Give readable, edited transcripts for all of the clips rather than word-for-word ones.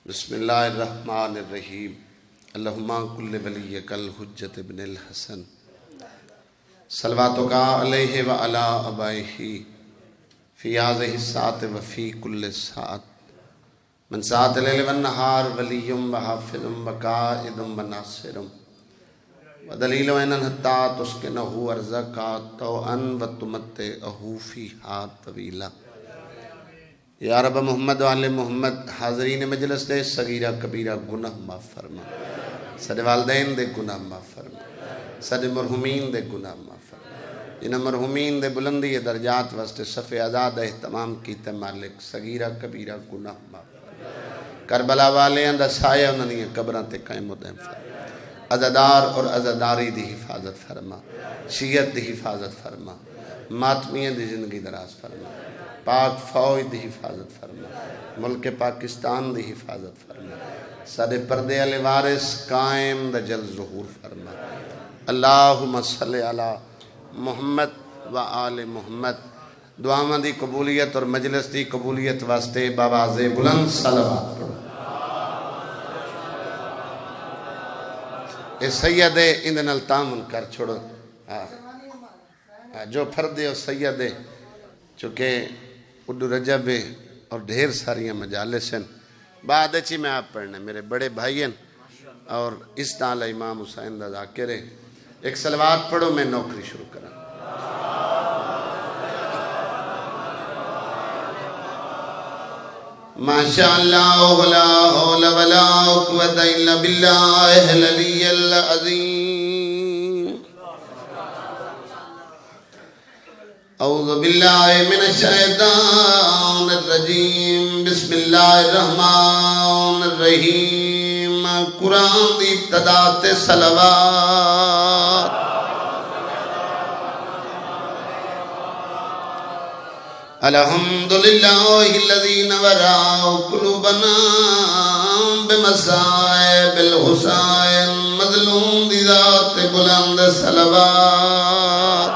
بسم اللہ الرحمن الرحیم اللہم کل ولیک الحجت ابن الحسن صلواتک علیہ وعلی آبائہ فی هذه الساعة وفی کل ساعة من ساعة اللیل والنہار ولی وحافظ وقائد وناصر ودلیل وعین حتی تسکنہ ارضک طوعا وتمتعہ فیہا طویلا۔ یا رب محمد وآل محمد حاضرین مجلس دے صغیرہ کبیرہ گناہ معاف فرما، سارے والدین دے گناہ معاف فرما، سارے مرحومین دے گناہ معاف فرما، جنہاں مرحومین دے بلندی درجات واسطے صف عزاد اہتمام کیتے مالک صغیرہ کبیرہ گناہ معاف فرما، کربلا والے اندر سایہ انہوں نے قبران تے قائم و دائم فرما، عزادار اور عزاداری دی حفاظت فرما، شیعت دی حفاظت فرما، ماتمیہ دی زندگی دراز فرما، پاک فوج دی حفاظت فرما، ملک پاکستان دی حفاظت فرما، سارے پردے علی وارث قائم دا جل ظہور فرما۔ اللہم صلی علی محمد و آل محمد۔ دعاواں دی قبولیت اور مجلس دی قبولیت واسطے باواز بلند صلوات پڑھو۔ اے سید اندن التامن کر چھوڑو، جو پردے اور سید چونکہ اڈو رجب اور ڈھیر ساریاں مجالس ہیں، بعد اچھی میں آپ پڑھنے میرے بڑے بھائی ہیں اور اس نال امام حسین دا ذاکر ہے۔ ایک صلوات پڑھو میں نوکری شروع کروں۔ ماشاءاللہ لا حول ولا قوت الا باللہ العلی العظیم۔ اعوذ باللہ من الشیطان الرجیم، بسم اللہ الرحمن الرحیم۔ قرآن دی ابتدا تے صلوات۔ الحمدللہ الذی نورا قلوبنا بمصائب الحسین، مظلوم دی ذات بلند صلوات۔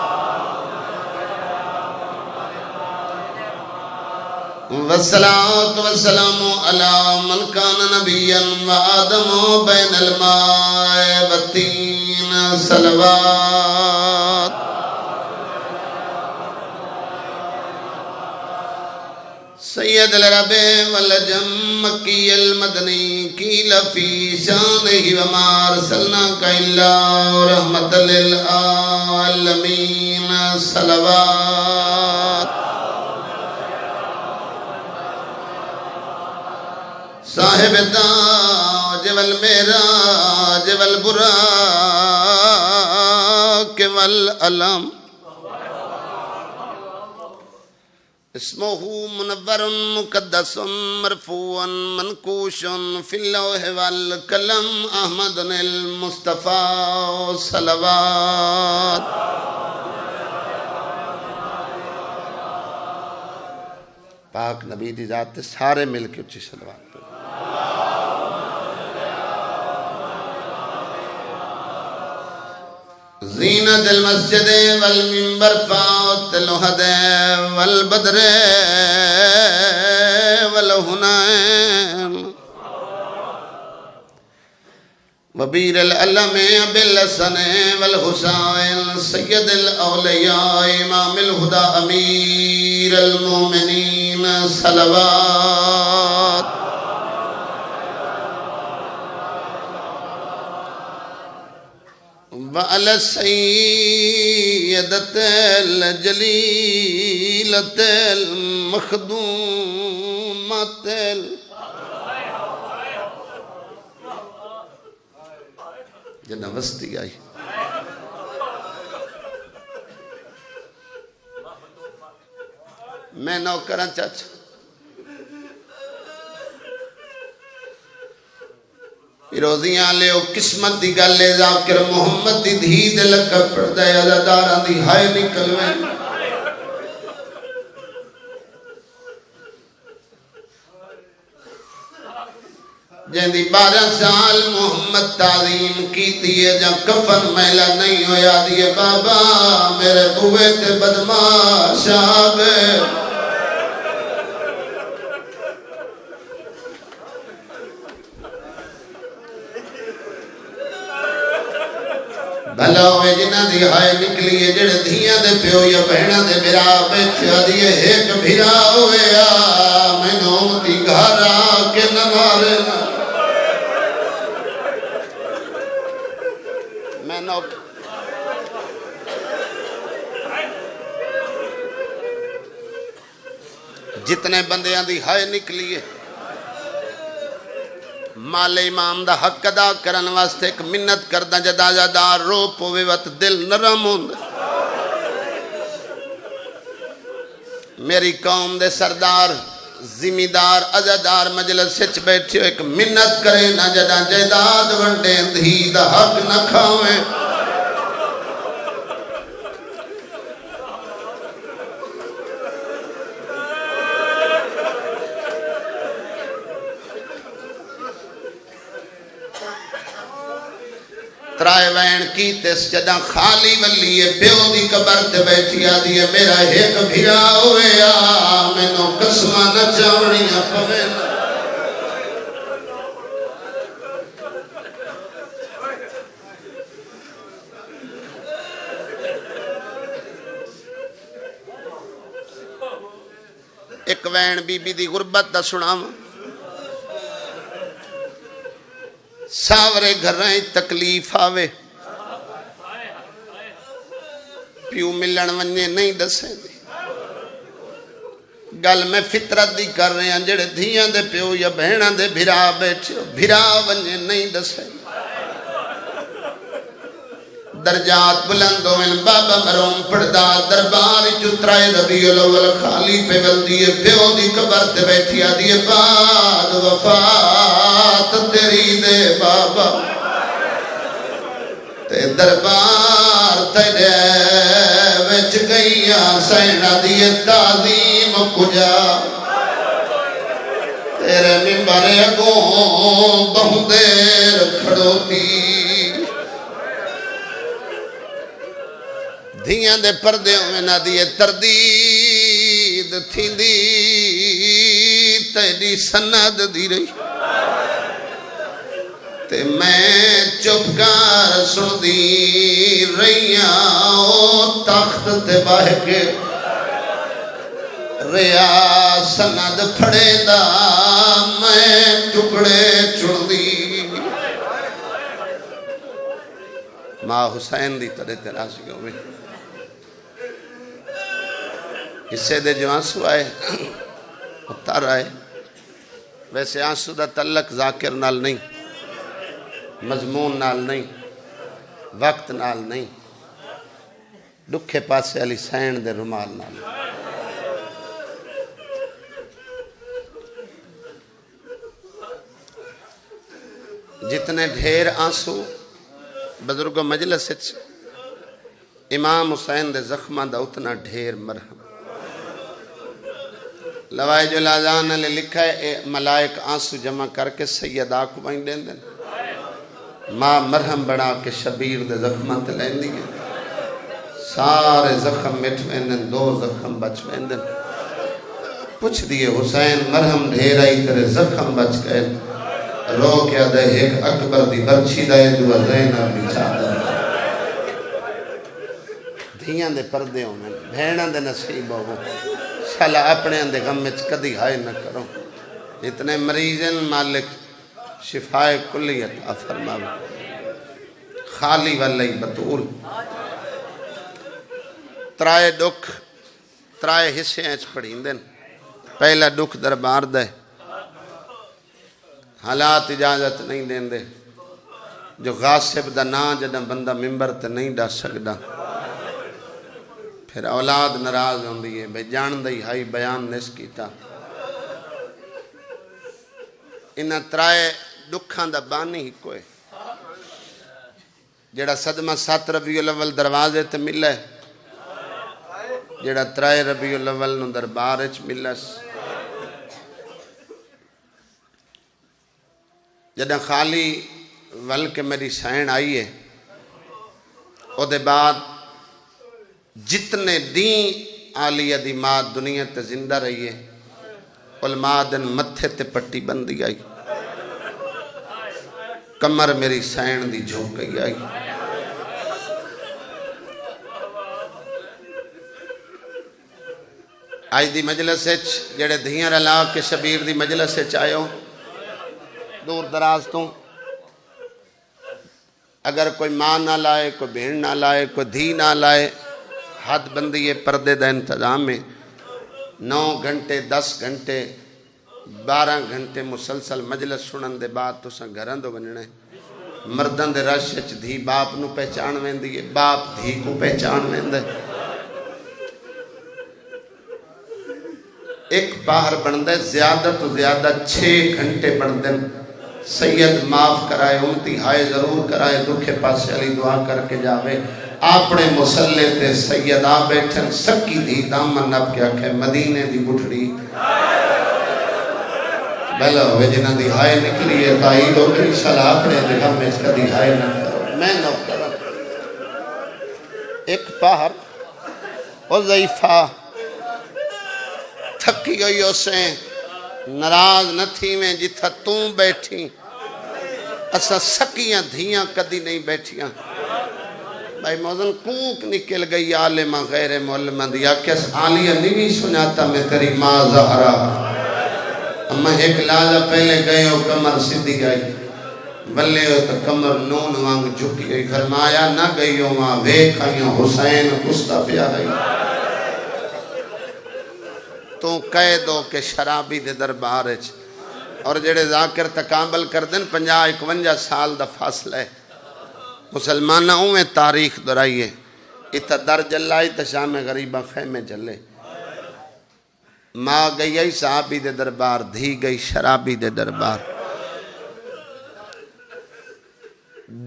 والصلاة والسلام على من كان نبيا وآدم بين الماء والطين، صلوات۔ سید العرب والعجم مکی المدنی قیل فی شانہ وما ارسلناک الا رحمۃ للعالمین، صلوات۔ صاحب تاج والمعراج والبراق والعلم، اسمہ منور مقدس مرفوع منقوش فی اللوح والقلم، احمد المصطفیٰ، صلوات۔ پاک نبی دی ذات سارے مل کے اچھی صلوات پڑھو۔ زینت المسجد والمنبر فاوت الوحد والبدر والہنائم، وبیر العلم بالحسن والحسین، سید الاولیاء امام الہدى امیر المومنین، صلوات۔ وعلى السيدة الجليلة المخدومة جنہ وسطی آئی، میں نوکراں چاچا روزیاں لے او قسمت دی گلے ذاکر محمد دی دھی دے لکھا پردہ عزاداراں دی ہائے نکلویں، جن دی 12 سال محمد تعظیم کی دیئے جا کفن میلہ نہیں ہویا دیئے بابا میرے بوے تے بدماش آگے۔ بھلا ہوئے جنہ دی ہائے نکلی ہے جڑے دھیاں دے پیو یا بہنہ دے بھرا بیٹھے دیئے ایک بھرا ہوئے میں نومتی گھر آکے نہ مارے میں نوک جتنے بندیاں دی ہائے نکلی ہے مال امام دا حق ادا کرن واسطے ایک منت کردہ جدا جدا رو پوے وقت دل نرم ہوند میری قوم دے سردار زمیندار عزادار مجلس سچ بیٹھے ایک منت کرے نہ جدا جائیداد ونڈے دھی دا حق نہ کھاویں ترائے وین کی تیس جدہ خالی ولی ہے پیو دی قبر تے بیٹھی آدھی ہے میرا ایک بھیرا ہوئے میں نو قسمہ نہ چاوڑیاں پوے ایک وین بی بی دی غربت دا سنام ساورے گھر رہیں تکلیف آوے پیو ملن ونجے نہیں دسے دی گل میں فطرت دی کر رہے ہیں جڑے دھیاں دے پیو یا بہنہ دے بھرا بیٹھے بھرا ونجے نہیں دسے درجات بلندوں میں بابا مروم پڑھدا دربار چترائے ربیع الاول خالی پہ بلدی ہے پیو دی قبر تے بیٹھی آدھی ہے بعد وفات تیری دے بابا تے دربار تیرے وچ گئیاں سینہ دی تعظیم کجا تیرے ممبر اگوں بہت دیر کھڑوتی دھیاں دے پردے میں نہ دیئے تردید تھیں دی تیری سند دی رہی تے میں چپکار سن دی رہیاں او تخت تے باہ کے ریا سند پھڑے دا میں ٹکڑے چڑ دی ماں حسین دی ترے تراشی ہوئے حصے دے جو آنسو آئے اتار آئے ویسے آنسو دا تعلق ذاکر نال نہیں مضمون نال نہیں وقت نال نہیں دکھے پاسے علی سین دے رمال نال جتنے ڈھیر آنسو بزرگ مجلس امام حسین دے زخمہ دا اتنا ڈھیر مرہم لوائے جو لازان نے لکھا ہے ملائک آنسو جمع کر کے سیدہ کو بائیں دین دین ماں مرہم بڑھا کے شبیر دے زخمہ تے لین دی سارے زخم مٹ ویندن دو زخم بچ ویندن پوچھ دیئے حسین مرہم ڈھیر آئی تیرے زخم بچ گئے رو کیا دے ایک اکبر دی برچی دائے دو زینہ بچا دے دھیاں دے پردے ہوں میں بھیڑاں دے نصیب ہوں شالا اپنے اندے غم میں کدی ہائے نہ کرو اتنے مریضن مالک شفائے کلیت فرماو خالی والی بطول ترائے دکھ ترائے حصے ہیں پڑھیں دن پہلا دکھ دربار دے حالات اجازت نہیں دین دے جو غاصب دا نا جدہ بندہ ممبر تے نہیں ڈا سکدا پھر اولاد نراز ہوں دیئے بے جان دی ہائی بیان نس کیتا انہا ترائے دکھان دا بانی ہی کوئے جڑا صدمہ 7 ربیع الاول دروازے تے ملے جڑا ترائے ربیع الاول نو دربار اچ ملس جڑا خالی ول کے میری سین آئی ہے او دے بعد جتنے دین آلیہ دی ماں دنیا تے زندہ رہی ہے علماء دن متھے تے پٹی بندی آئی کمر میری سین دی جھوک گئی آئی آج دی مجلس جڑے دھیاں رلا کے شبیر دی مجلس آئے ہو دور دراز تو، اگر کوئی ماں نہ لائے، کوئی بہن نہ لائے، کوئی دھی نہ لائے، حد بندی ہے پردے دا انتظام ہے 9 گھنٹے 10 گھنٹے 12 گھنٹے مسلسل مجلس سنن دے بعد تو سن گھران دو بننے مردان دے رش دھی باپ نو پہچان ویندی ہے، باپ دھی کو پہچان ویندے ایک باہر بندے زیادہ تو زیادہ 6 گھنٹے بندے سید معاف کرائے امتی ہائے ضرور کرائے دکھے پاسے علی دعا کر کے جاوے اپنے مسلے تے سید آ بیٹھن سکی دی دامن نب کے آکھے مدینے دی بٹھڑی بہلا ہوئے جنہ دی ہائے نکلی ہے تائید ہو گئی شلا اپنے دکھا میں اس کا دی ہائے نہ کرو میں نہ کرو ایک باہر او ضعیفہ تھکی گئی اسے ناراض نہ تھی میں جتھا توں بیٹھی اسا سکیاں دھیاں کدی نہیں بیٹھیاں بھائی موزن کوک نکل گئی عالمہ غیر معلمہ دیا کس عالیہ نہیں سناتا میں تیری ماں زہرا اما ایک لازہ پہلے گئے ہو کمر سدھی گئی بلے ہو تو کمر نون وانگ جھکی گئی فرمایا نہ گئی ہو ماں ویک آئیوں حسین کستا پیا گئی تو قید ہو کے شرابی دے دربار اور جڑے ذاکر تکامل کر دن 50-51 سال دا فاصلہ ہے مسلمانہ میں تاریخ درائیے اتھا در جلائی تا شام غریبہ خیمے جلے ماں گئی ای صحابی دے دربار دھی گئی شرابی دے دربار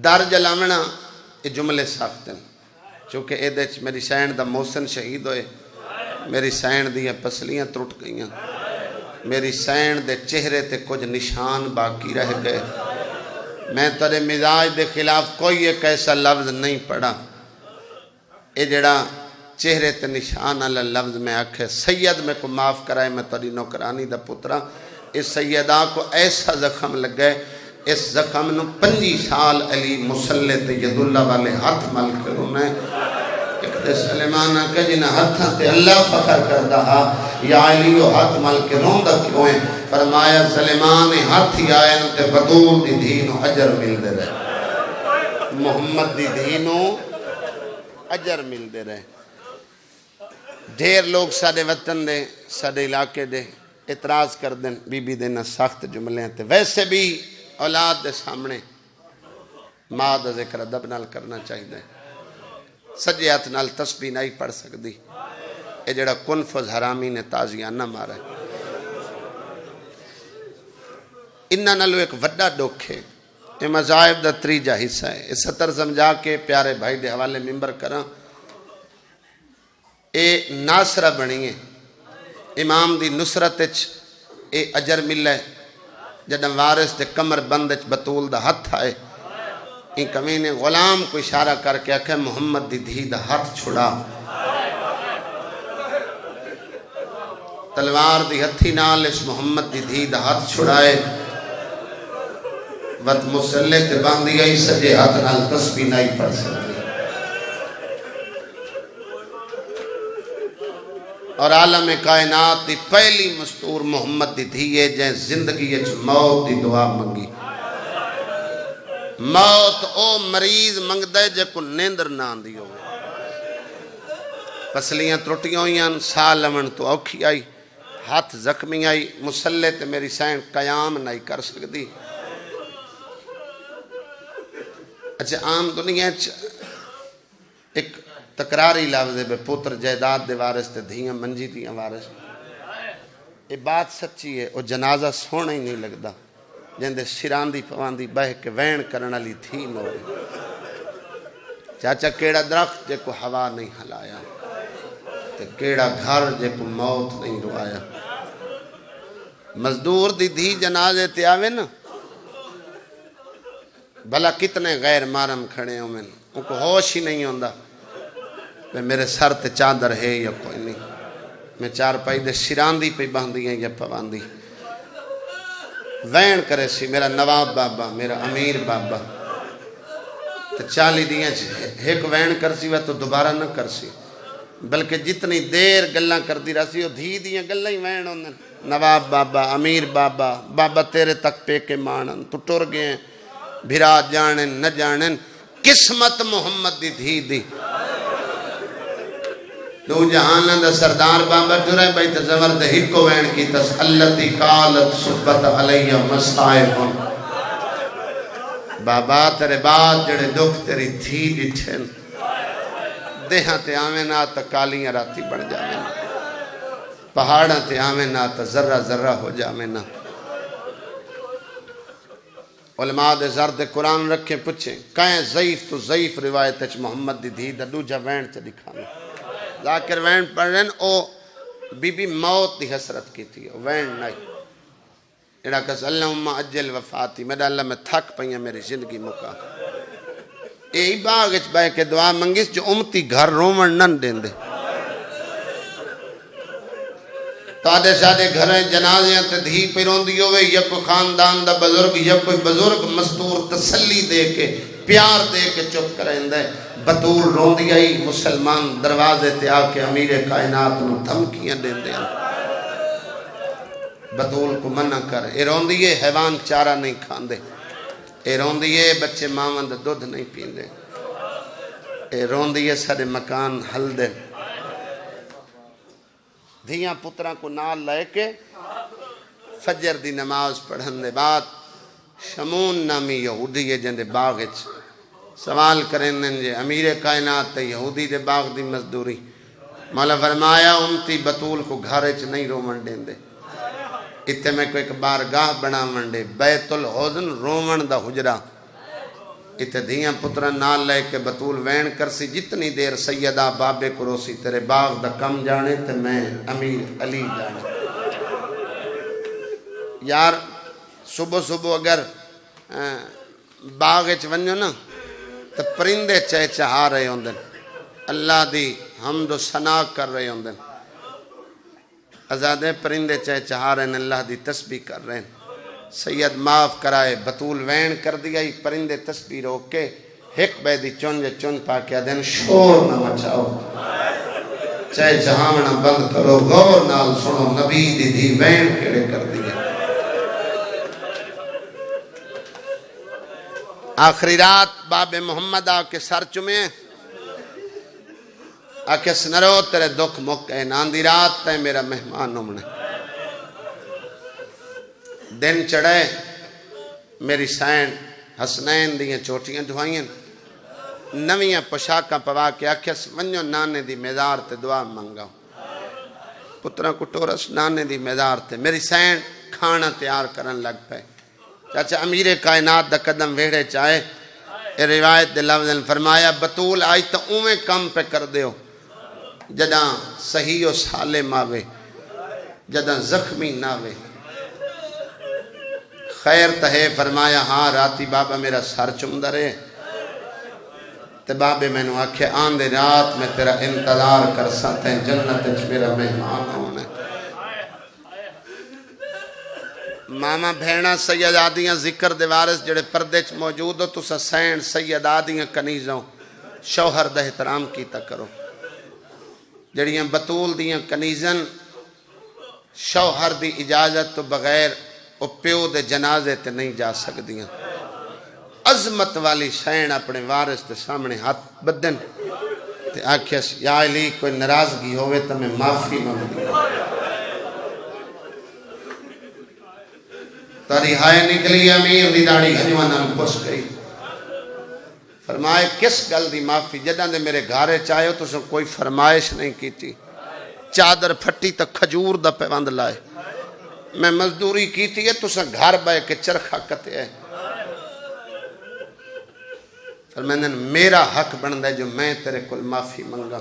در جلامنا یہ جملے ساختن چونکہ اے دے میری سین دا موسن شہید ہوئے میری سین دیا پسلیاں ترٹ گئیاں میری سین دے چہرے تے کچھ نشان باقی رہ گئے میں ترے مزاج دے خلاف کوئی ایک ایسا لفظ نہیں پڑھا اے جڑا چہرے تے نشان اللہ لفظ میں آکھے سید میں کو معاف کرائے میں تری نوکرانی دا پترا اس سیدہ کو ایسا زخم لگ گئے اس زخم نو 25 سال علی مسلح تے ید اللہ والے ہاتھ مل کروں نے ایک دے سلیمانہ کہ جنہ ہاتھاں تے اللہ فخر کر دہا یا علیو ہاتھ مل کے روندہ کیوں ہیں فرمایا سلیمان ہاتھ ہی آئے تے بطور دی دینو عجر مل دے رہے محمد دی دینو عجر مل دے رہے ڈھیر لوگ سارے وطن دے سارے علاقے دے اعتراض کر دیں بی بی دینا سخت جملے ہیں ویسے بھی اولاد دے سامنے ماں دا ذکر ادب نال کرنا چاہیے سجے ہاتھ نال تسبیح نہیں پڑھ سکتی اے جڑا کنفذ حرامی نے تازیانہ مارا ہے انہاں نالو ایک وڈا ڈوکھ ہے یہ مذاہب دا تریجا حصہ ہے اس سطر سمجھا کے پیارے بھائی دے حوالے ممبر کراں اے ناصرہ بنی ہے امام دی نصرت اے اجر ملے جڑا وارث دے کمر بند بطول دا ہتھ آئے ان کمینے غلام کو اشارہ کر کے کہ محمد دی دھی دا ہاتھ چھڑا تلوار دی ہتھی نال اس محمد دی دھی دا ہاتھ چھڑائے وقت مسلح تے باندھی گئی سجے ہاتھ نال تسبیح نہیں پڑھ سکتی اور عالم کائنات دی پہلی مستور محمد دی دھیے جائیں زندگی موت دی دعا منگی موت او مریض منگ دے جے کو نیندر نہ آندی ہو پسلیاں ترٹیاں ہوئیاں سال لمن تو اوکھی آئی ہاتھ زخمی آئی مسلح تے میری سائن قیام نہیں کر سکتی اچھا عام دنیا ایک تکراری لفظ ہے بے پتر جائیداد دے وارث تے دھیاں منجی دیاں وارث یہ بات سچی ہے وہ جنازہ سونا ہی نہیں لگتا جندے شیراندی پواندی بہ کے وین کرنا لی تھی نوڑے چاچا کیڑا درخت جے کو ہوا نہیں ہلایا تے کیڑا گھر جے کو موت نہیں روایا مزدور دی دھی جنازے تے آوے نا بھلا کتنے غیر مارم کھڑے ہوں میں ان کو ہوش ہی نہیں ہوندہ میرے سر تے چادر ہے یا کوئی نہیں میں چار پائی دے شیراندی پہ باندھی ہیں یا پواندی وین کرے سی میرا نواب بابا میرا امیر بابا تو 40 دیاں ایک وین کر سی وہ تو دوبارہ نہ کر سی بلکہ جتنی دیر گلاں کردی رہی وہ دھی دیاں گلاں ہی وین ہوندن نواب بابا امیر بابا بابا تیرے تک پے کے مانن تو ٹر گئے بھرا جانن نہ جانن قسمت محمد دی دھی دی دو جہانہ دا سردار بابا ٹرے بھائی تزور دے ہکو وین کی تسالتی قالت صبت علیہ مسائبن بابا تیرے بعد جڑے دکھ تیری دھی ڈٹھن دیہاں تے آمیں نا تا کالیاں راتی بڑھ جاویں نا پہاڑاں تے آمیں نا تا ذرہ ذرہ ہو جاویں نا علماء دے زرد قرآن رکھیں پچھیں کہیں ضعیف تو ضعیف روایت اچھ محمد دی دھی دا دوجہ وین تے دکھانا ذاکر وین پڑھ رہے ہیں او بی بی موت دی حسرت کی تھی وین نہیں ایڈا کس اللہم اجل وفاتی میرا اللہ میں تھک پہیاں میری زندگی مکا ای باغ اچ بے کے دعا منگیس جو امتی گھر رومن نن دین دے تادے سادے گھریں جنازیاں تے دھی پیرون دی ہوئے یا کوئی خاندان دا بزرگ یا کوئی بزرگ مستور تسلی دے کے پیار دے کے چپ کریں دے بطول رون دی آئی مسلمان دروازے تے آکے امیر کائنات نو دھمکیاں دین دے بطول کو منع کر اے رون دیئے حیوان چارہ نہیں کھان دے اے رون دیئے بچے ماوند دودھ نہیں پین دے اے رون دیئے سارے مکان حل دے دھیاں پتران کو نال لے کے فجر دی نماز پڑھن دے بعد شمون نامی یہودی ہے جن دے باغچ سوال کریں جے امیر کائنات تے یہودی دے باغ دی مزدوری مولا فرمایا امتی بطول کو گھارچ نہیں رومن دین دے اتے میں کوئی ایک بارگاہ بنا منڈے بیت الحزن رومن دا حجرہ اتے دھیاں پتران نال لے کے بطول وین کرسی جتنی دیر سیدہ بابے کروسی تیرے باغ دا کم جانے تے میں امیر علی جانے یار صبح صبح اگر باغ اچ ونجو نا تو پرندے چہ چہا رہے ہوندن اللہ دی حمد و ثنا کر رہے ہوندن آزادے پرندے چہ چہا رہے ہیں اللہ دی تسبیح کر رہے ہیں سید معاف کرائے بطول وین کر دیا ہی پرندے تسبیح روک کے ہک بے دی چون پاکیا دین شور نہ مچاؤ چاہے جہاں بند کرو غور نال سنو نبی دی دی وین کڑے کر دیا آخری رات باب محمد آکے سر چمیں آکے سنرو تیرے دکھ مکے ناندی رات تے میرا مہمان امنے دن چڑھے میری سین حسنین دیاں چوٹیاں دھوائیں نویاں پشاکاں پوا کے آکھے ونجو نانے دی میدار تے دعا منگاؤ پترہ کو ٹورس نانے دی میدار تے میری سین کھانا تیار کرن لگ پے چاچا امیر کائنات دا قدم ویڑے چاہے اے روایت دے لفظ فرمایا بطول آئی تا اویں کم پہ کر دیو جداں صحیح و سالم آوے جداں زخمی ناوے خیر تہے فرمایا ہاں راتی بابا میرا سر چمدہ رہے تے بابے میں نے آکھے آن دے رات میں تیرا انتظار کر سکتے ہیں جنت اچھ میرا مہمان ہونے ماما بھینا سید آدیاں ذکر دے وارث جڑے پردے چ موجود ہو تو سین سید آدیاں کنیزوں شوہر دا احترام کیتا کرو جڑیاں بطول دیاں کنیزن شوہر دی اجازت تو بغیر او پیو دے جنازے تے نہیں جا سکدیاں عظمت والی سین اپنے وارث دے سامنے ہاتھ بدن تے آکھیس یا علی کوئی ناراضگی ہوئے تو میں معافی مانگ دیا تاری ہائے نکلی امیر دی داڑی ہنوانا پس گئی فرمائے کس گل دی معافی جدہ دے میرے گھارے چاہے ہو تو سن کوئی فرمائش نہیں کی تھی چادر پھٹی تک کھجور دا پیوند لائے میں مزدوری کی تھی تو سن گھر بائے کے چرخہ کتے ہے فرمائے میرا حق بن دے جو میں تیرے کل معافی منگا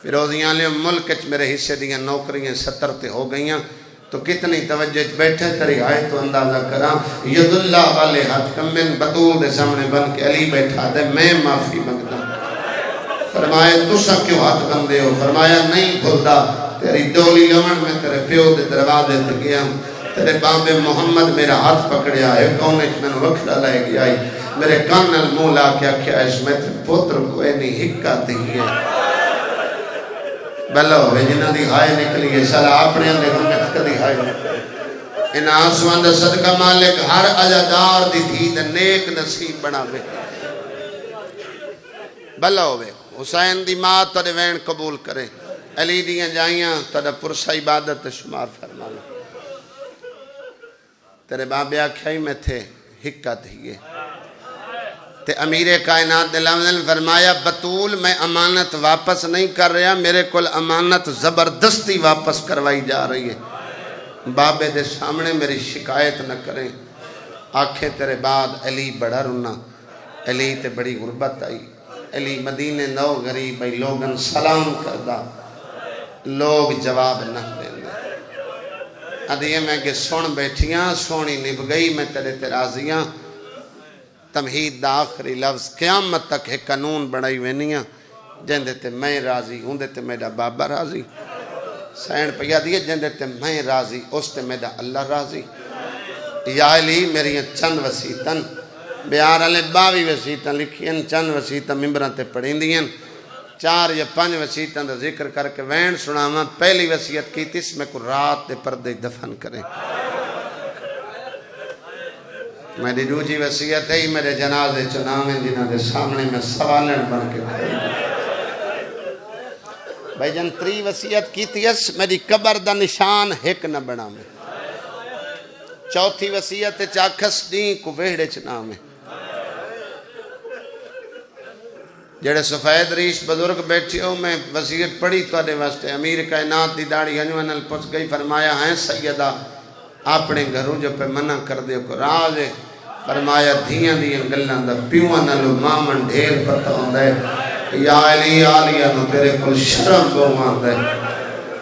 فیروزیاں لئے ملک میرے حصے دیاں نوکریاں 70 تے ہو گئیاں تو کتنی توجہ بیٹھے تری آئے تو اندازہ کرا ید اللہ والے ہاتھ کم من بطول دے سامنے بن کے علی بیٹھا دے میں معافی مانگتا فرمایا تسا کیوں ہاتھ بندے ہو فرمایا نہیں بھولتا تیری ڈولی لمن میں تیرے پیو دے دروازے تے گیا تیرے باب محمد میرا ہاتھ پکڑیا ہے کون ایک میں وقت لائے گیا میرے کان المولا کیا کیا اس میں تے پوتر کوئی نہیں ہکا تے ہی ہے بلو ہوئے جنہ دی ہائے نکلی ہے سلا اپنے اندے گمت کدی ہائے نکلی ان آنسوان دا صدقہ مالک ہر عزادار دی تھی دا نیک نصیب بنا بے بلو ہوئے حسین دی ماں تڑے وین قبول کرے علی دیاں جائیاں تڑے پرسہ عبادت شمار فرمانا تیرے بابے آکھائی میں تھے ہکا دھیئے تے امیر کائنات دلائل فرمایا بطول میں امانت واپس نہیں کر رہا میرے کل امانت زبردستی واپس کروائی جا رہی ہے بابے دے سامنے میری شکایت نہ کریں آنکھیں تیرے بعد علی بڑا رونا علی تے بڑی غربت آئی علی مدینے نو غریب آئی لوگن سلام کردہ لوگ جواب نہ دیں ادھیے میں کہ سن بیٹھیاں سونی نب گئی میں تیرے راضیاں تمہید دا آخری لفظ قیامت تک ہے قانون بڑھائی وینیاں جن دیتے میں راضی ہوں دیتے میرا بابا راضی سین پیا دیئے جن دیتے میں راضی اس تے میرا اللہ راضی یا علی میری چند وسیطن بیار علی 22 وسیطن لکھیں چند وسیطن ممبران تے پڑھیں دیں 4 یا 5 وسیطن دا ذکر کر کے وین سناما پہلی وسیعت کی تیس میں کو رات دے پردے دفن کریں میری دوسری وصیت ہے میرے جنازے چنامیں جنہاں دے سامنے میں سوالن بن کے کھڑی بھائی جن 3 وصیت کی تیس میری قبر دا نشان ہک نہ بنا میں 4تھی وصیت چاکھس دیں کو ویڑے چنا میں جڑے سفید ریش بزرگ بیٹھے ہو میں وصیت پڑھی تو آدھے واسطے امیر کائنات دی داڑھی ہنوانل پس گئی فرمایا ہیں سیدہ اپنے گھروں جو پہ منع کر دے کو راز ہے فرمایا دھیاں دیاں گلنا دا پیوان نلو مامن ڈھیر پتہ ہوں دے یا علی آلیہ نو تیرے کل شرم بہوان دے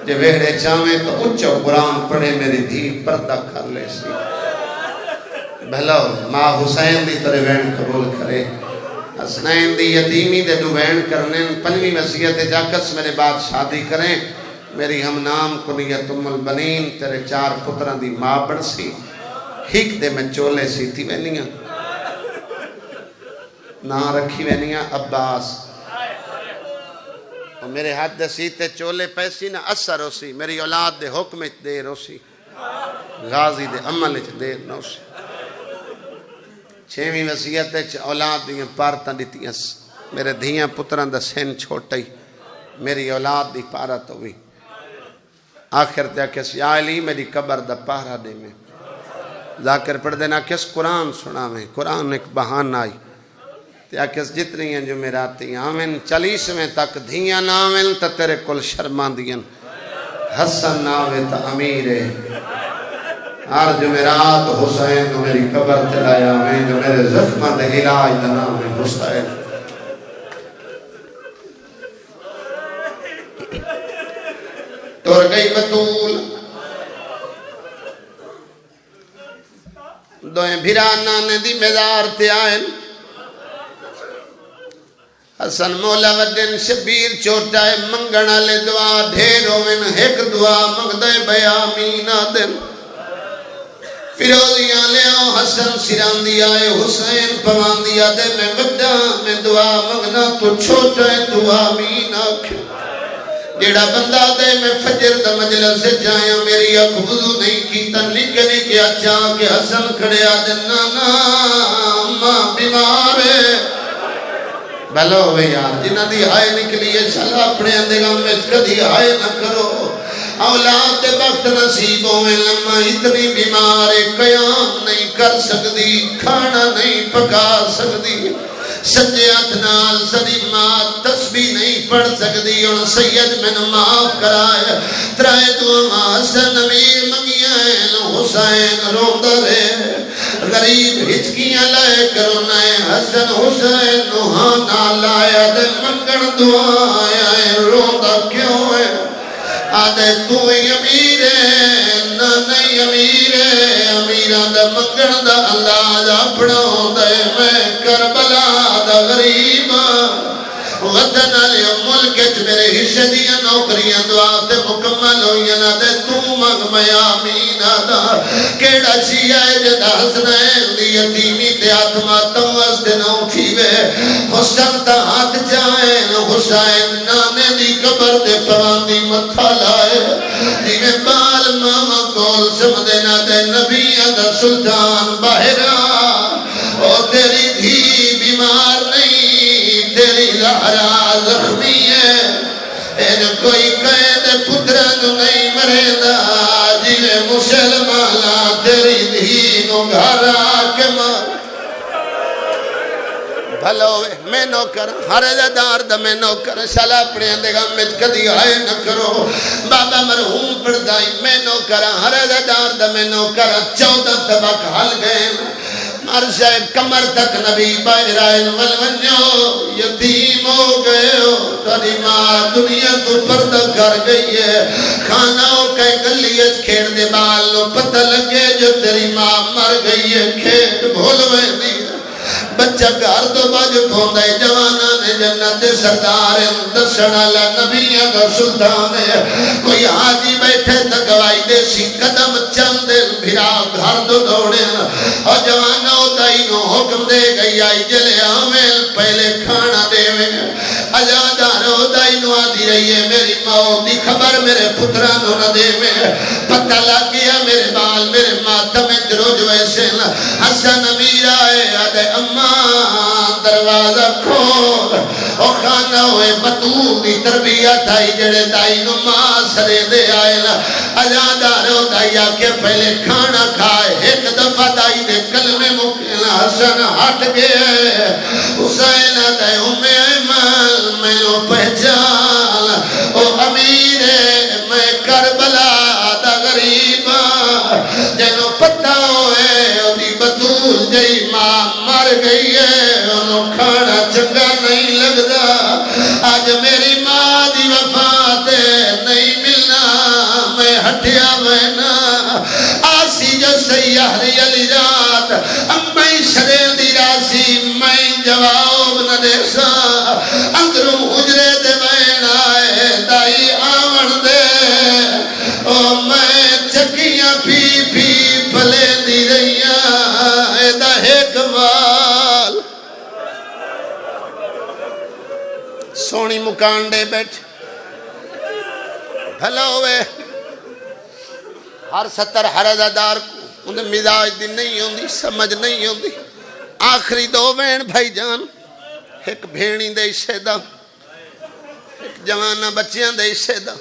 جے ویڑے چاہمیں تو اچھو قرآن پڑھے میری دھی پردہ کر لے سی بھلو ماں حسین دی ترے وین قبول کرے حسنین دی یتیمی دے دو وین کرنے 5ویں وصیت جاکس میرے بعد شادی کریں میری ہم نام کنیت ام البنین تیرے 4 پتران دی ماں بڑھ سی ہک دے میں چولے سی تھی وینیاں نا رکھی وینیاں عباس اور میرے ہاتھ دے سیتے چولے پیسی نا اثر ہو سی میری اولاد دے حکم دیر ہو سی غازی دے عمل دیر نہ ہو سی 6ویں وصیت اولاد دیاں پارتاں دیتیاں میرے دھیاں پتران دا سین چھوٹائی میری اولاد دی پارت ہوئی آخر تے کس یا علی میری قبر دا پہرا دے میں ذاکر پڑھ دینا کس قرآن سنا میں قرآن ایک بہان آئی تے کس جتنی ہیں جو میرا تی آمین 40ویں تک دھیاں ناوین تا تیرے کل شرمان دین حسن ناوے تا امیرے ہر جمعرات حسین جو میری قبر تلایا میں جو میرے زخمت علاج دنا میں حسین تور گئی بطول دوئیں بھرانا نے دی مزار تے آئین حسن مولا ودن شبیر چوٹائے منگنا لے دعا ڈھیروں من ایک دعا مغدے بیامین آدن فیروزیاں لے آؤ حسن سران دیا ہے حسین پوان دیا دے میں وڈا میں دعا مغنا تو چھوٹائے دعا مین آکھیں جیڑا بندہ دے میں فجر دا مجلس سے جائیں میری اکھ وضو نہیں کی تن نکلی کہ اچھا کہ حسن کھڑے آدھے نانا ماں بیمار ہے بھلو ہوئے یار جنہ دی ہائے نکلی ہے شالا اپنے اندگاں میں کدھی ہائے نہ کرو اولاد دے وقت نصیبوں میں لمحہ اتنی بیمار ہے قیام نہیں کر سکتی کھانا نہیں پکا سکتی سجے اتنال سری ماں تسبیح نہیں پڑھ سکتی اور سید میں معاف کرائے ترائے دعا حسن امیر منگیاں حسین روندہ رہے غریب ہچکیاں لائے کرنائے حسن حسین نوہانا لائے دے منگن دعا آئے روندہ کیوں ہے آدھے تو ہی امیر ہے نہ نہیں امیر ہے امیران دا منگن دا اللہ دا پڑھاؤں دے میں کربلا دا غریب وطن علیہ ملک میرے حصے دیا نوکریاں دعا تے مکمل ہوئی نہ دے تو مگ میں آمین آدھا کیڑا شیعہ ہے جدہ حسنین دی یتیمی تے آتما توز دے نو کھیوے حسن تا ہاتھ جائیں حسین نانے دی قبر دے پران دی سمدنا دے نبیاں دا سلطان باہرا او تیری دھی بیمار نہیں تیری لہرا زخمی ہے این کوئی قید پترن نہیں مرے دا جیوے مسلمانا تیری دھی نو گھارا کے مار بھلوے میں نوکر ہر دار دا میں نوکر شالا اپنے اندگا میں کدی آئے نہ کرو بابا مرحوم پردائی میں نوکر ہر دار دا میں نوکر 14 طبق حل گئے مر صاحب کمر تک نبی باہرائن ولونیو یتیم ہو گئے ہو تاری ماں دنیا تو پردہ کر گئی ہے کھاناوں کہیں گلیت کھیڑ دے بالوں پتہ لگے جو تیری ماں مر گئی ہے کھیڑ بھولوے دی بچہ گھر تو باج پھوندا ہے جوانا نے جنت سردار دسن والا نبیاں کا سلطان ہے کوئی حاجی بیٹھے تے گواہی دے سی قدم چند بھرا گھر تو دوڑے اور جوانا دائی نو حکم دے گئی آئی جلے آمین پہلے کھانا دے میں اجادارو دائی نو آدھی رہی ہے میری موت دی خبر میرے پترانو نہ دے میں پتہ لگ گیا میرے بال میرے ماتم دروج ویسے حسن امیر آئے آدھے اماں دروازہ کھول او خانہ ہوئے بطول دی تربیت آئی جڑے دائی نو ماں سرے دے آئے اجادارو دائی آکے پہلے کھانا کھائے ایک دفعہ دائی دے کلمے مکینا حسن ہٹ گئے حسین دے ایمان میں نو پہچان او امیر میں کربلا دا غریبا جنو پتہ ہوئے او دی بطول جئی ماں مر گئی ہے انہوں کھانا چنگا نہیں لگدا آج میری ماں دی وفات نہیں ملنا میں ہٹیا بہنا آسی جو سیاہ ریالی رات امی شریل دی راسی میں جواب نہ دے سا اندروں حجرے دے بہن آئے دائی آون دے او میں چکیاں پی پی پلے دی رہیاں اے دا ایک وال سونی مکان دے بیٹھ بھلا ہوئے ہر 70 حرزادار کو انہیں مزاج دی نہیں ہوندی سمجھ نہیں ہوندی آخری 2 وین بھائی جان ایک بھیڑی دے اسے دا ایک جوانہ بچیاں دے اسے دا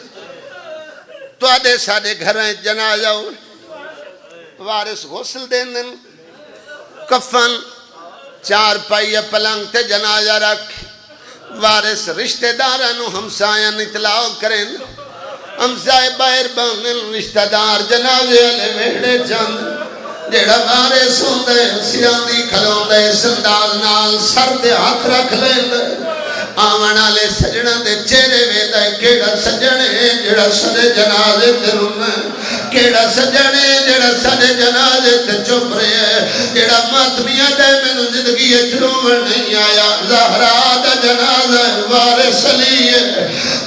تو آدھے ساڑھے گھریں جنازہ ہوئے وارث غسل دین دن کفن 4 پائیہ پلنگ تے جنازہ رکھ وارث رشتہ دارانو ہمسایاں اطلاع کریں ہمسائے باہر بانن رشتہ دار جنازے والے ویڑے چند جیڑا وارث ہوندے سیاندی کھلوندے سنداز نال سر تے ہاتھ رکھ لیندے آمن والے سجنا دے چہرے ویدا کیڑا سجنے جڑا سدے جنازے تے رونا کیڑا سجنے جڑا سدے جنازے تے چپ رہے جڑا ماتمیاں دے مینوں زندگی وچ روون نہیں آیا زہرا دا جنازہ وارث علی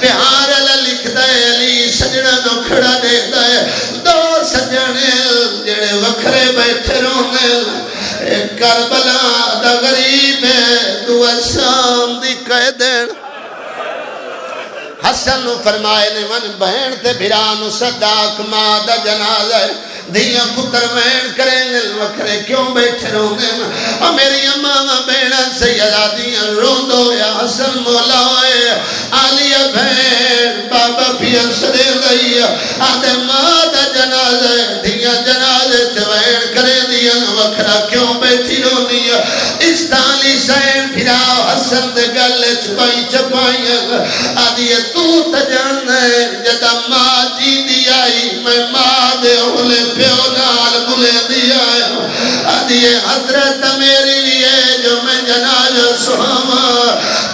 بہار علی لکھدا ہے علی سجنا نو کھڑا دیتا ہے 2 سجنے جڑے وکھرے بیٹھے رونے کربلا دا غریب ہے دعا شام دی کہہ دین حسن نو فرمائے نے من بہن تے بھرانو صداق ماں دا جنازہ ہے دھیاں پتر وین کریں گے وکھرے کیوں بیٹھے رونے اور میری امامہ بہنہ سیدہ دیاں روندو یا حسن مولا ہوئے آلیہ بہن بابا پیان سدے گئی آدھے ماں دا جنازہ ہے دھیاں جنازے تے وین کریں دیاں وکھرا کیوں بیٹھی رونی اس تالی سین پھرا حسن دے گلے چپائی چپائیاں آدھیے تو تجان ہے جدا ماں جی دی آئی میں ماں دے اولے پیو نال بلے دی آئی آدھیے حضرت میری لیے جو میں جنازہ سہاما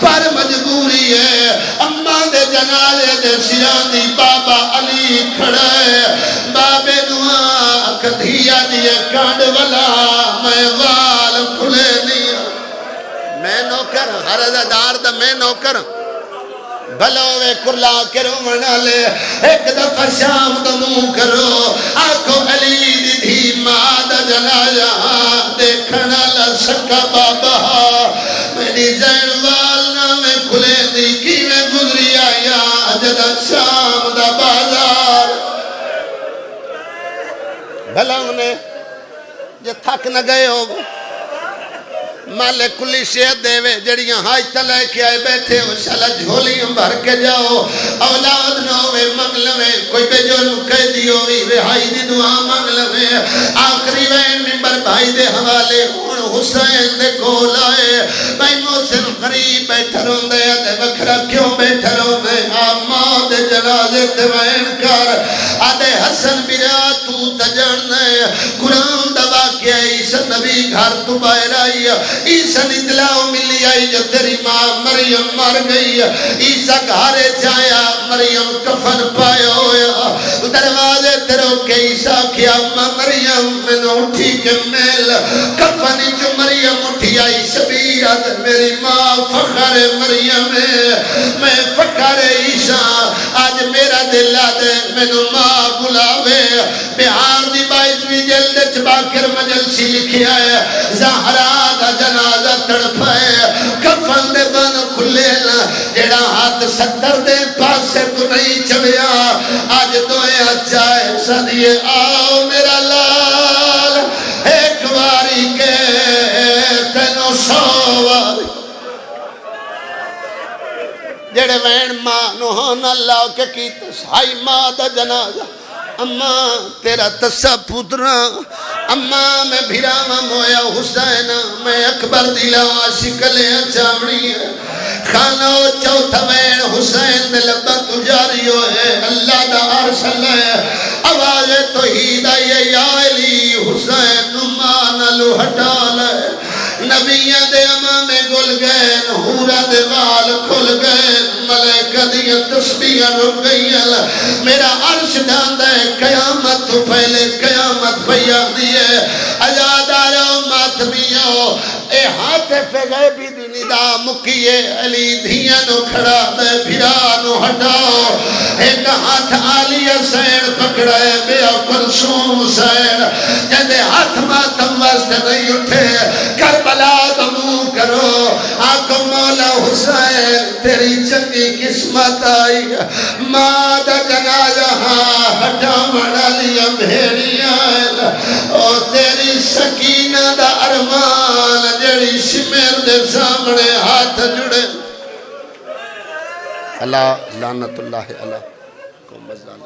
پر مجبوری ہے اماں دے جنازے دے سیران دی بابا علی کھڑا ہے بابے دعا کدھیا دیے کانڈ والا میں وال کھلے دیا میں نوکر حرزدار دا میں نوکر بھلوے کرلا کرو منالے ایک دفعہ شام دا منہ کرو آنکھو علی دی دھی ماں دا جنازہ دیکھنا لسکا بابا میری زین والنا میں کھلے دی کی میں گزری آیا جدا شام دا بازار بھلا انہیں جے تھک نہ گئے ہو مالک کلی شیعت دے وے جڑیاں حاجتہ لے کے آئے بیٹھے ہو شالا جھولیاں بھر کے جاؤ اولاد نہ ہوئے منگ لوے کوئی بے جرم قیدی ہوئی رہائی دی دعا منگ لوے آخری وین ممبر بھائی دے حوالے ہون حسین دے کول آئے بھائی محسن قریب بیٹھا رون دے آدھے وکھرا کیوں بیٹھا رون دے ماں دے جنازے تے وین کر آدھے حسن برا تو تجن دے قرآن دبا کے عیسیٰ نبی گھر تو باہر آئی عیسیٰ اطلاع ملی آئی جو تیری ماں مریم مر گئی عیسیٰ گھارے جایا مریم کفن پایا ہویا دروازے تیرو کے عیسیٰ کیا ماں مریم میں نے اٹھی کے میل کفن جو مریم اٹھی آئی شبیرت میری ماں فخر مریم میں فخر عیسیٰ آج میرا دل آدھے میں نے ماں بلاوے بہار دی بائیسویں جلد چباکر مجلسی لکھیا ہے زہرا دا جنازہ تڑپائے کفن دے بن کھلے نا جیڑا ہاتھ 70 دے پاسے تو نہیں چڑیا آج دوئے اچھائے صدیے آؤ میرا لال ایک واری کے تینو 100 واری جیڑے وین ماں نوہن اللہ کے کی تسائی ماں دا جنازہ اماں تیرا تسا پترا اماں میں بھیراما مویا حسین میں اکبر دلاوا شکلیں چاوڑی ہے خانہ چوتھا وین حسین دے لبا تجاری ہوئے اللہ دا عرش اللہ آواز توحید آئی یا علی حسین نمان لو ہٹا لے نبیہ دے امام گل گئے نحورہ دے وال کھل گئے ملائکہ دیا تسبیح رک گئی میرا عرش ڈاندہ ہے قیامت تو پہلے قیامت بھیا دیئے اجادارو ماتمیو اے ہاتھ پہ گئے بھی دنیدہ مکیے علی دھیانو کھڑا دے بھیرانو ہٹاؤ ایک ہاتھ آلی حسین پکڑے بے کلثوم حسین جدے ہاتھ ماتم وست نہیں اٹھے کربلا دمو کرو آنکھو مولا حسین تیری چنگی قسمت آئی ماں دا جنازہ ہٹا مڑا لیا بھیڑی آئے او تیری سکینہ دا ارمان جڑی شمیر دے سامنے ہاتھ جڑے اللہ لعنت اللہ علیہ کو مزدان